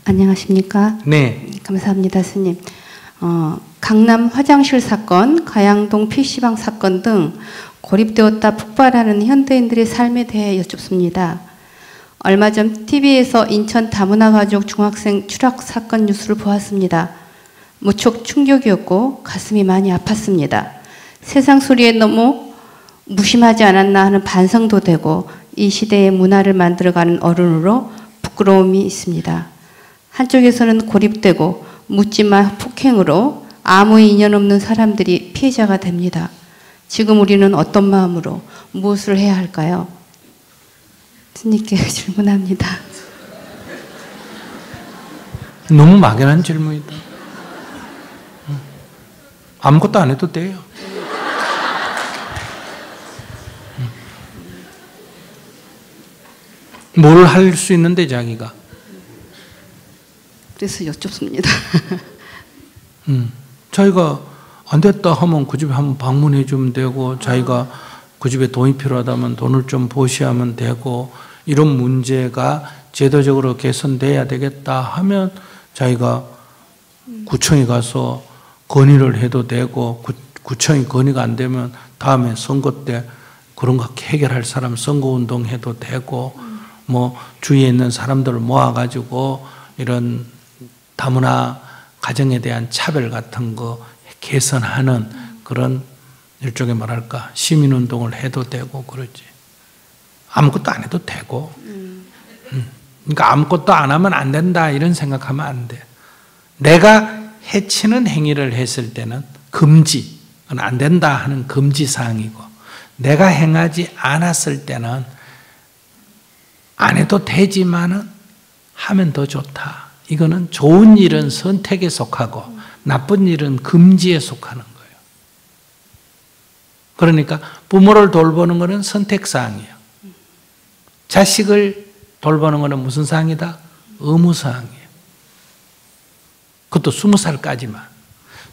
안녕하십니까? 네. 감사합니다, 스님. 강남 화장실 사건, 가양동 PC방 사건 등 고립되었다 폭발하는 현대인들의 삶에 대해 여쭙습니다. 얼마 전 TV에서 인천 다문화 가족 중학생 추락 사건 뉴스를 보았습니다. 무척 충격이었고 가슴이 많이 아팠습니다. 세상 소리에 너무 무심하지 않았나 하는 반성도 되고 이 시대의 문화를 만들어가는 어른으로 부끄러움이 있습니다. 한쪽에서는 고립되고 묻지마 폭행으로 아무 인연 없는 사람들이 피해자가 됩니다. 지금 우리는 어떤 마음으로 무엇을 해야 할까요? 스님께 질문합니다. 너무 막연한 질문이다. 아무것도 안 해도 돼요. 뭘 할 수 있는데 자기가. 그래서 여쭙습니다. 자기가 안 됐다 하면 그 집에 한번 방문해 주면 되고, 자기가 그 집에 돈이 필요하다면 돈을 좀 보시하면 되고, 이런 문제가 제도적으로 개선돼야 되겠다 하면 자기가 구청에 가서 건의를 해도 되고, 구청이 건의가 안 되면 다음에 선거 때 그런 거 해결할 사람 선거운동 해도 되고, 뭐 주위에 있는 사람들을 모아가지고 이런 다문화 가정에 대한 차별 같은 거 개선하는 그런 일종의 뭐랄까 시민운동을 해도 되고 그러지. 아무것도 안 해도 되고. 그러니까 아무것도 안 하면 안 된다 이런 생각하면 안 돼. 내가 해치는 행위를 했을 때는 금지, 안 된다 하는 금지사항이고, 내가 행하지 않았을 때는 안 해도 되지만은 하면 더 좋다. 이거는 좋은 일은 선택에 속하고 나쁜 일은 금지에 속하는 거예요. 그러니까 부모를 돌보는 것은 선택사항이에요. 자식을 돌보는 것은 무슨 사항이다? 의무사항이에요. 그것도 20살까지만.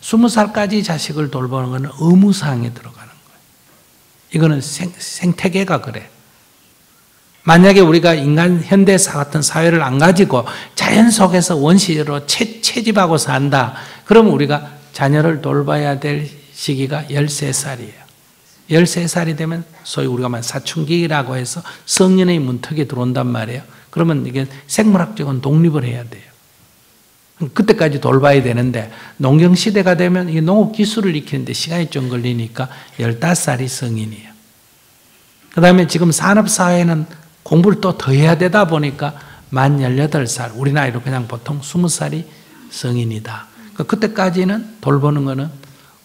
20살까지 자식을 돌보는 것은 의무사항에 들어가는 거예요. 이거는 생태계가 그래. 만약에 우리가 인간 현대사 같은 사회를 안 가지고 자연 속에서 원시로 채집하고 산다. 그러면 우리가 자녀를 돌봐야 될 시기가 13살이에요. 13살이 되면 소위 우리가 말 사춘기라고 해서 성년의 문턱에 들어온단 말이에요. 그러면 이게 생물학적인 독립을 해야 돼요. 그때까지 돌봐야 되는데 농경시대가 되면 이게 농업기술을 익히는데 시간이 좀 걸리니까 15살이 성인이에요. 그 다음에 지금 산업사회는 공부를 또 더 해야 되다 보니까 만 18살, 우리 나이로 그냥 보통 20살이 성인이다. 그러니까 그때까지는 돌보는 거는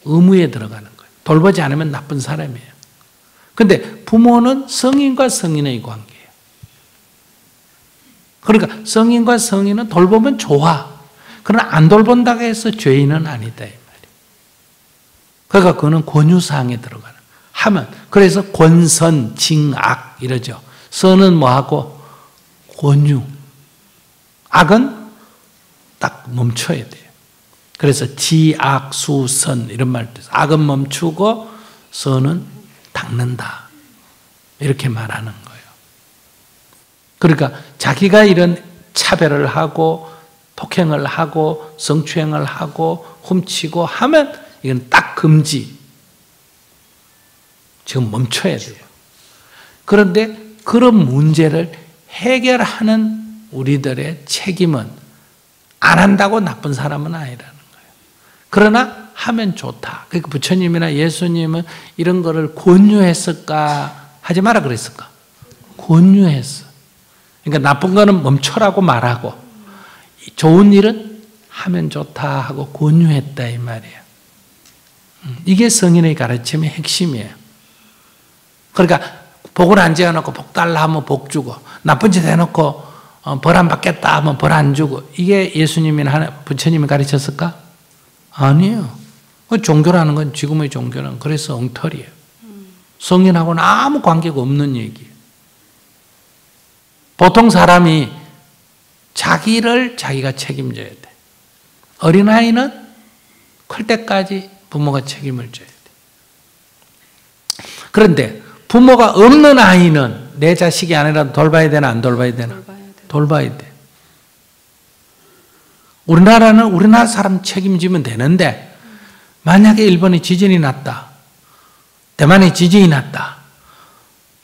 의무에 들어가는 거예요. 돌보지 않으면 나쁜 사람이에요. 근데 부모는 성인과 성인의 관계예요. 그러니까 성인과 성인은 돌보면 좋아. 그러나 안 돌본다고 해서 죄인은 아니다 이 말이에요. 그러니까 그거는 권유사항에 들어가는 거예요. 하면 그래서 권선, 징악 이러죠. 선은 뭐하고 권유. 악은 딱 멈춰야 돼요. 그래서 지악, 수, 선 이런 말도 있어요. 악은 멈추고 선은 닦는다. 이렇게 말하는 거예요. 그러니까 자기가 이런 차별을 하고 폭행을 하고 성추행을 하고 훔치고 하면 이건 딱 금지. 지금 멈춰야 돼요. 그런데 그런 문제를 해결하는 우리들의 책임은 안 한다고 나쁜 사람은 아니라는 거예요. 그러나 하면 좋다. 그러니까 부처님이나 예수님은 이런 거를 권유했을까? 하지 마라 그랬을까? 권유했어. 그러니까 나쁜 거는 멈춰라고 말하고 좋은 일은 하면 좋다 하고 권유했다 이 말이에요. 이게 성인의 가르침의 핵심이에요. 그러니까 복을 안 지어놓고 복 달라 하면 복 주고, 나쁜 짓 해놓고 벌 안 받겠다 하면 벌 안 주고, 이게 예수님이나 부처님이 가르쳤을까? 아니에요. 종교라는 건, 지금의 종교는 그래서 엉터리예요. 성인하고는 아무 관계가 없는 얘기예요. 보통 사람이 자기를 자기가 책임져야 돼. 어린아이는 클 때까지 부모가 책임을 져야 돼. 그런데 부모가 없는 아이는 내 자식이 아니라도 돌봐야 되나 안 돌봐야 되나? 돌봐야 돼. 우리나라는 우리나라 사람 책임지면 되는데 만약에 일본에 지진이 났다. 대만에 지진이 났다.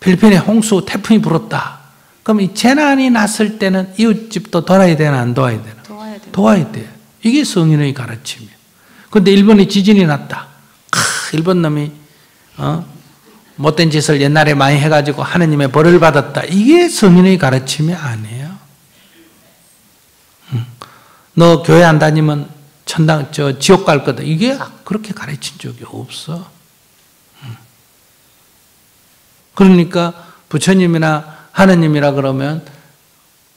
필리핀에 홍수, 태풍이 불었다. 그럼 이 재난이 났을 때는 이웃집도 도와야 되나 안 도와야 되나? 도와야 돼. 이게 성인의 가르침이에요. 그런데 일본에 지진이 났다. 일본 놈이 못된 짓을 옛날에 많이 해가지고 하느님의 벌을 받았다. 이게 성인의 가르침이 아니에요. 너 교회 안 다니면 지옥 갈 거다. 이게 그렇게 가르친 적이 없어. 그러니까 부처님이나 하느님이라 그러면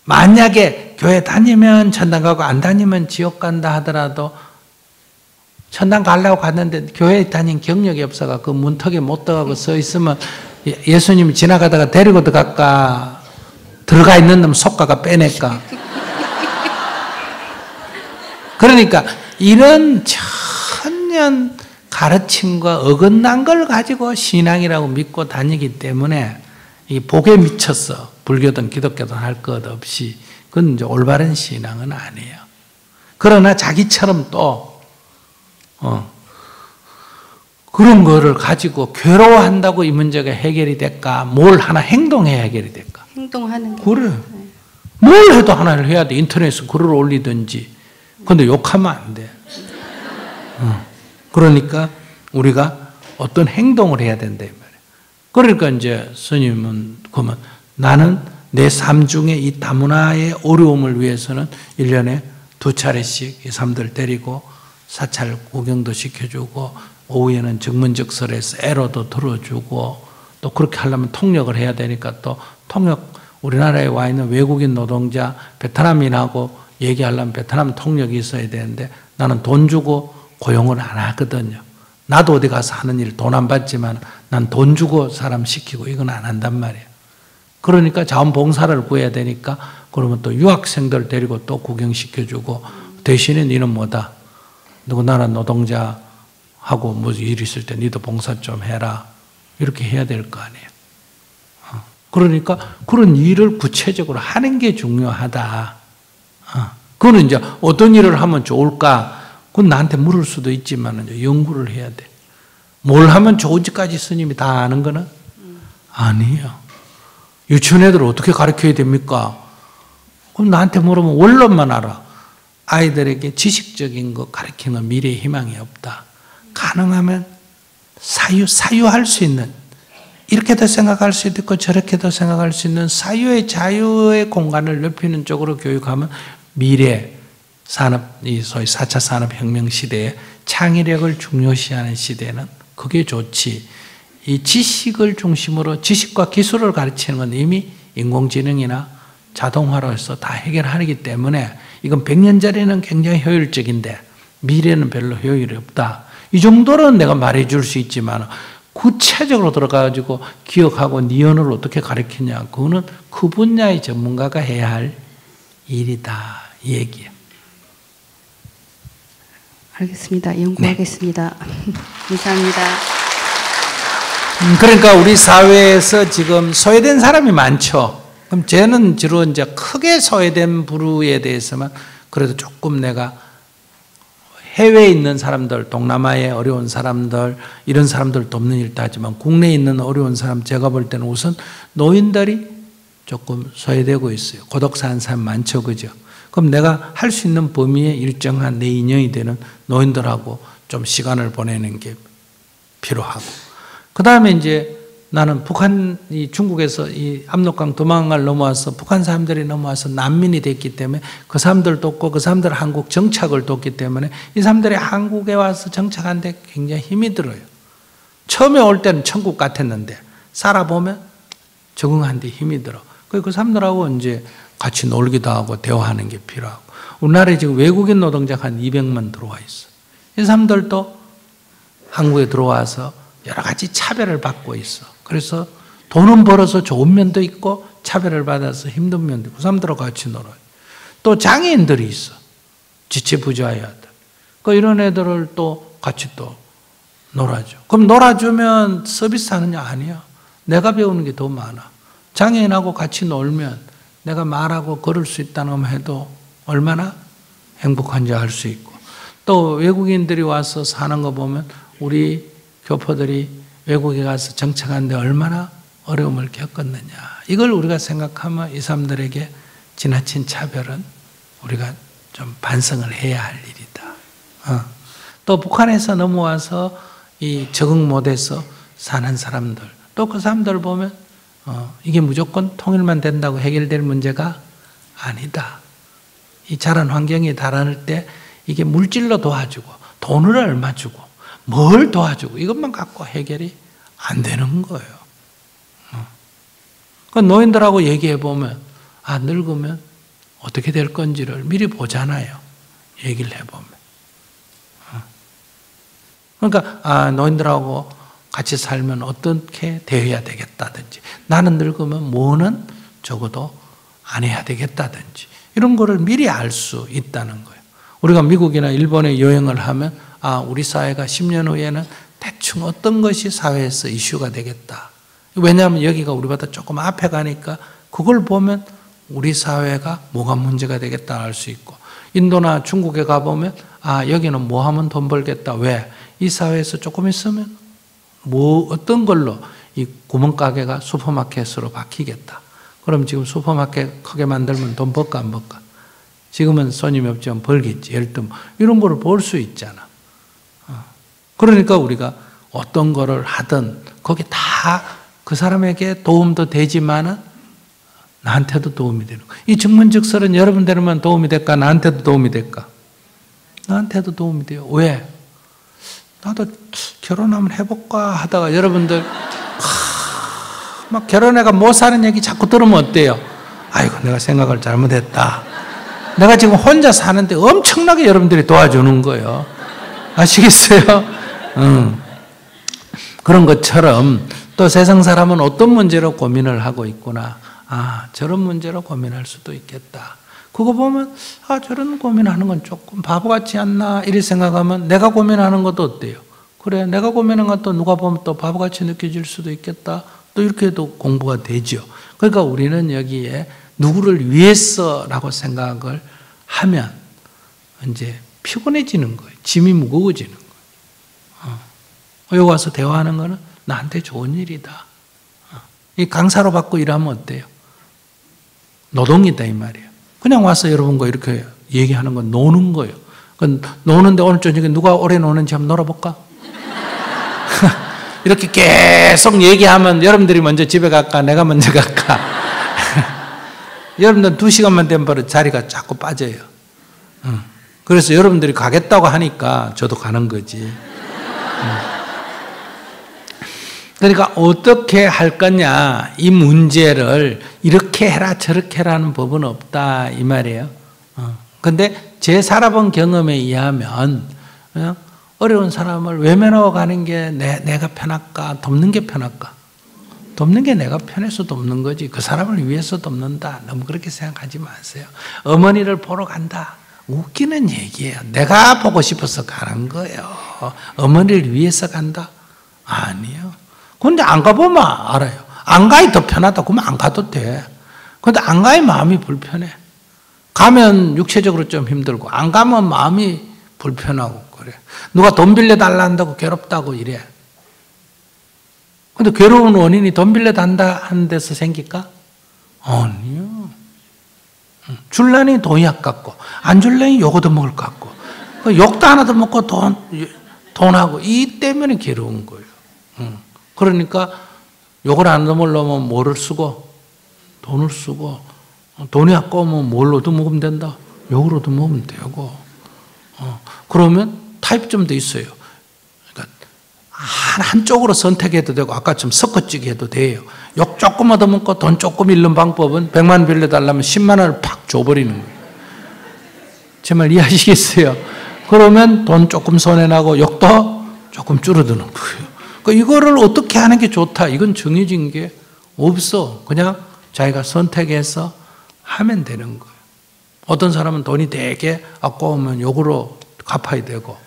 만약에 교회 다니면 천당 가고 안 다니면 지옥 간다 하더라도 천당 가려고 갔는데 교회에 다닌 경력이 없어가 그 문턱에 못 들어가고 서 있으면 예수님이 지나가다가 데리고 들어갈까? 들어가 있는 놈 속가가 빼낼까? 그러니까 이런 천년 가르침과 어긋난 걸 가지고 신앙이라고 믿고 다니기 때문에 이 복에 미쳤어. 불교든 기독교든 할 것 없이. 그건 이제 올바른 신앙은 아니에요. 그러나 자기처럼 또 그런 거를 가지고 괴로워한다고 이 문제가 해결이 될까? 뭘 하나 행동해야 해결이 될까? 행동하는 게. 그래. 뭘 해도 하나를 해야 돼. 인터넷에 글을 올리든지. 근데 욕하면 안 돼. 그러니까 우리가 어떤 행동을 해야 된다 이 말이에요. 그러니까 이제 스님은 그러면 나는 내 삶 중에 이 다문화의 어려움을 위해서는 1년에 2차례씩 이 사람들 데리고 사찰 구경도 시켜주고 오후에는 정문적설에서 애로도 들어주고 또 그렇게 하려면 통역을 해야 되니까 또 통역 우리나라에 와 있는 외국인 노동자 베트남인하고 얘기하려면 베트남 통역이 있어야 되는데 나는 돈 주고 고용을 안 하거든요. 나도 어디 가서 하는 일 돈 안 받지만 난 돈 주고 사람 시키고 이건 안 한단 말이에요. 그러니까 자원봉사를 구해야 되니까 그러면 또 유학생들 데리고 또 구경시켜주고 대신에 너는 뭐다? 누구나라 노동자하고 뭐 일 있을 때 너도 봉사 좀 해라. 이렇게 해야 될 거 아니에요. 그러니까 그런 일을 구체적으로 하는 게 중요하다. 그거는 이제 어떤 일을 하면 좋을까? 그건 나한테 물을 수도 있지만 연구를 해야 돼. 뭘 하면 좋은지까지 스님이 다 아는 거는 아니에요. 유치원 애들 어떻게 가르쳐야 됩니까? 그럼 나한테 물으면 원론만 알아. 아이들에게 지식적인 거 가르치는 미래의 희망이 없다. 가능하면 사유할 수 있는 이렇게도 생각할 수 있고 저렇게도 생각할 수 있는 사유의 자유의 공간을 넓히는 쪽으로 교육하면 미래 산업, 이 소위 4차 산업혁명 시대에 창의력을 중요시하는 시대는 그게 좋지. 이 지식을 중심으로 지식과 기술을 가르치는 건 이미 인공지능이나 자동화로 해서 다 해결하기 때문에 이건 100년짜리는 굉장히 효율적인데 미래는 별로 효율이 없다. 이 정도는 내가 말해줄 수 있지만 구체적으로 들어가가지고 기억하고 니언을 어떻게 가르치냐. 그거는 그 분야의 전문가가 해야 할 일이다. 이 얘기예요. 알겠습니다. 연구하겠습니다. 네. 감사합니다. 그러니까 우리 사회에서 지금 소외된 사람이 많죠. 그럼 쟤는 주로 이제 크게 소외된 부류에 대해서만 그래도 조금 내가 해외에 있는 사람들, 동남아의 어려운 사람들, 이런 사람들 돕는 일도 하지만 국내에 있는 어려운 사람 제가 볼 때는 우선 노인들이 조금 소외되고 있어요. 고독 사는 사람 많죠. 그죠? 그럼 내가 할 수 있는 범위에 일정한 내 인연이 되는 노인들하고 좀 시간을 보내는 게 필요하고. 그 다음에 이제 나는 북한이 중국에서 이 압록강 두만강을 넘어와서 북한 사람들이 넘어와서 난민이 됐기 때문에 그 사람들 돕고 그 사람들 한국 정착을 돕기 때문에 이 사람들이 한국에 와서 정착하는데 굉장히 힘이 들어요. 처음에 올 때는 천국 같았는데 살아보면 적응하는데 힘이 들어. 그 사람들하고 이제 같이 놀기도 하고 대화하는 게 필요하고. 우리나라에 지금 외국인 노동자가 한 200만 들어와 있어. 이 사람들도 한국에 들어와서 여러 가지 차별을 받고 있어. 그래서 돈은 벌어서 좋은 면도 있고 차별을 받아서 힘든 면도 있고 그 사람들하고 같이 놀아요. 또 장애인들이 있어. 지체부자야들. 이런 애들을 또 같이 또 놀아줘. 그럼 놀아주면 서비스 하느냐? 아니야. 내가 배우는 게 더 많아. 장애인하고 같이 놀면 내가 말하고 걸을 수 있다는 걸 해도 얼마나 행복한지 알 수 있고, 또 외국인들이 와서 사는 거 보면 우리 교포들이 외국에 가서 정착하는데 얼마나 어려움을 겪었느냐. 이걸 우리가 생각하면 이 사람들에게 지나친 차별은 우리가 좀 반성을 해야 할 일이다. 또 북한에서 넘어와서 이 적응 못해서 사는 사람들, 또 그 사람들 보면 이게 무조건 통일만 된다고 해결될 문제가 아니다. 이 자란 환경에 달할 때 이게 물질로 도와주고 돈을 얼마 주고 뭘 도와주고 이것만 갖고 해결이 안 되는 거예요. 그 노인들하고 얘기해 보면 늙으면 어떻게 될 건지를 미리 보잖아요. 얘기를 해보면. 그러니까 노인들하고 같이 살면 어떻게 대해야 되겠다든지, 나는 늙으면 뭐는 적어도 안 해야 되겠다든지, 이런 거를 미리 알 수 있다는 거예요. 우리가 미국이나 일본에 여행을 하면 우리 사회가 10년 후에는 대충 어떤 것이 사회에서 이슈가 되겠다. 왜냐하면 여기가 우리보다 조금 앞에 가니까 그걸 보면 우리 사회가 뭐가 문제가 되겠다 알 수 있고, 인도나 중국에 가보면 여기는 뭐 하면 돈 벌겠다. 왜? 이 사회에서 조금 있으면 어떤 걸로 이 구멍가게가 슈퍼마켓으로 바뀌겠다. 그럼 지금 슈퍼마켓 크게 만들면 돈 벌까 안 벌까? 지금은 손님이 없지만 벌겠지. 예를 들면 이런 거를 볼 수 있잖아. 그러니까 우리가 어떤 거를 하든 거기 다 그 사람에게 도움도 되지만은 나한테도 도움이 되는 거야. 이 증문즉설은 여러분들만 도움이 될까? 나한테도 도움이 될까? 나한테도 도움이 돼요. 왜? 나도 결혼 한번 해볼까 하다가 여러분들 막 결혼해가 못 사는 얘기 자꾸 들으면 어때요? 아이고 내가 생각을 잘못했다. 내가 지금 혼자 사는데 엄청나게 여러분들이 도와주는 거예요. 아시겠어요? 그런 것처럼 또 세상 사람은 어떤 문제로 고민을 하고 있구나. 저런 문제로 고민할 수도 있겠다. 그거 보면 저런 고민하는 건 조금 바보 같지 않나 이렇게 생각하면 내가 고민하는 것도 어때요? 그래, 내가 고민한 것도 누가 보면 또 바보같이 느껴질 수도 있겠다. 또 이렇게 해도 공부가 되죠. 그러니까 우리는 여기에 누구를 위해서라고 생각을 하면 이제 피곤해지는 거예요. 짐이 무거워지는 거예요. 여기 와서 대화하는 거는 나한테 좋은 일이다. 이 강사로 받고 일하면 어때요? 노동이다 이 말이에요. 그냥 와서 여러분과 이렇게 얘기하는 건 노는 거예요. 노는데 오늘 저녁에 누가 오래 노는지 한번 놀아볼까? 이렇게 계속 얘기하면 여러분들이 먼저 집에 갈까? 내가 먼저 갈까? 여러분들 2시간만 되면 바로 자리가 자꾸 빠져요. 그래서 여러분들이 가겠다고 하니까 저도 가는 거지. 그러니까 어떻게 할 거냐, 이 문제를 이렇게 해라 저렇게 해라는 법은 없다 이 말이에요. 근데 제 살아본 경험에 의하면 어려운 사람을 외면하고 가는 게 내가 편할까, 돕는 게 편할까? 돕는 게 내가 편해서 돕는 거지 그 사람을 위해서 돕는다, 너무 그렇게 생각하지 마세요. 어머니를 보러 간다, 웃기는 얘기예요. 내가 보고 싶어서 가는 거예요. 어머니를 위해서 간다? 아니에요. 근데 안 가보면 알아요. 안 가야 더 편하다. 그러면 안 가도 돼. 근데 안 가야 마음이 불편해. 가면 육체적으로 좀 힘들고 안 가면 마음이 불편하고 그래. 누가 돈 빌려달라 한다고 괴롭다고 이래. 근데 괴로운 원인이 돈 빌려달라 하는 데서 생길까? 아니요. 줄라니 돈이 아깝고 안 줄라니 욕 얻어먹을 것 같고 욕도 하나 더 먹고 돈하고 이 때문에 괴로운 거예요. 그러니까 욕을 안 얻어먹으려면 뭐를 쓰고 돈을 쓰고 돈이 아까우면 뭘로 얻어먹으면 된다? 욕으로 얻어먹으면 되고 그러면 타입점도 있어요. 그러니까 한쪽으로 선택해도 되고 아까처럼 섞어찌기 해도 돼요. 욕 조금 얻어먹고 돈 조금 잃는 방법은 100만 원 빌려달라면 10만 원을 팍 줘버리는 거예요. 제 말 이해하시겠어요? 그러면 돈 조금 손해나고 욕도 조금 줄어드는 거예요. 그러니까 이거를 어떻게 하는 게 좋다, 이건 정해진 게 없어. 그냥 자기가 선택해서 하면 되는 거예요. 어떤 사람은 돈이 되게 아까우면 욕으로 갚아야 되고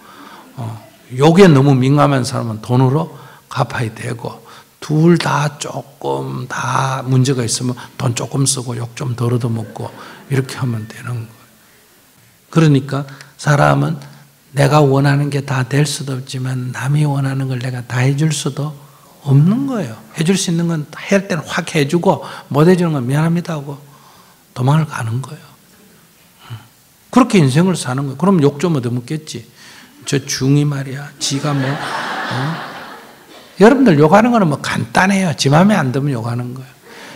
욕에 너무 민감한 사람은 돈으로 갚아야 되고 둘 다 조금 다 문제가 있으면 돈 조금 쓰고 욕 좀 덜 얻어먹고 이렇게 하면 되는 거예요. 그러니까 사람은 내가 원하는 게 다 될 수도 없지만 남이 원하는 걸 내가 다 해줄 수도 없는 거예요. 해줄 수 있는 건 할 때는 확 해주고 못 해주는 건 미안합니다 하고 도망을 가는 거예요. 그렇게 인생을 사는 거예요. 그럼 욕 좀 얻어먹겠지. 저 중이 말이야. 지가 뭐 여러분들 욕하는 거는 뭐 간단해요. 지 마음에 안 들면 욕하는 거예요.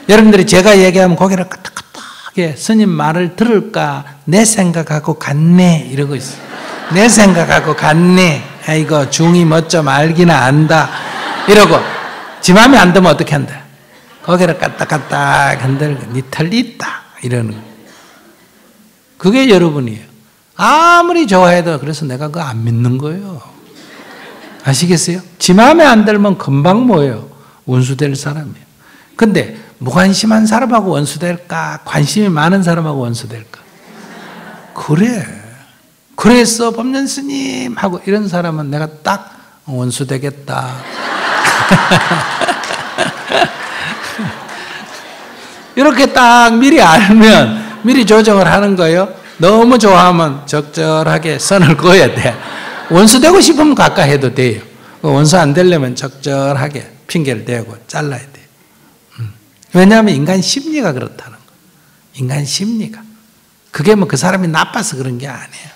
여러분들이 제가 얘기하면 고개를 까딱까딱하게 스님 말을 들을까 내 생각하고 갔네 이러고 있어요. 내 생각하고 갔네. 아이고 중이 멋져 알기나 안다 이러고 지 마음에 안 들면 어떻게 한다. 고개를 까딱까딱 흔들고 니 털리 있다 이러는 거예요. 그게 여러분이에요. 아무리 좋아해도 그래서 내가 그거 안 믿는 거예요. 아시겠어요? 지 마음에 안 들면 금방 뭐예요? 원수될 사람이에요. 근데 무관심한 사람하고 원수될까? 관심이 많은 사람하고 원수될까? 그래. 그래서 법륜 스님 하고 이런 사람은 내가 딱 원수되겠다. 이렇게 딱 미리 알면 미리 조정을 하는 거예요. 너무 좋아하면 적절하게 선을 그어야 돼. 원수되고 싶으면 가까이 해도 돼요. 원수 안 되려면 적절하게 핑계를 대고 잘라야 돼요. 왜냐하면 인간 심리가 그렇다는 거예요. 인간 심리가. 그게 뭐 그 사람이 나빠서 그런 게 아니에요.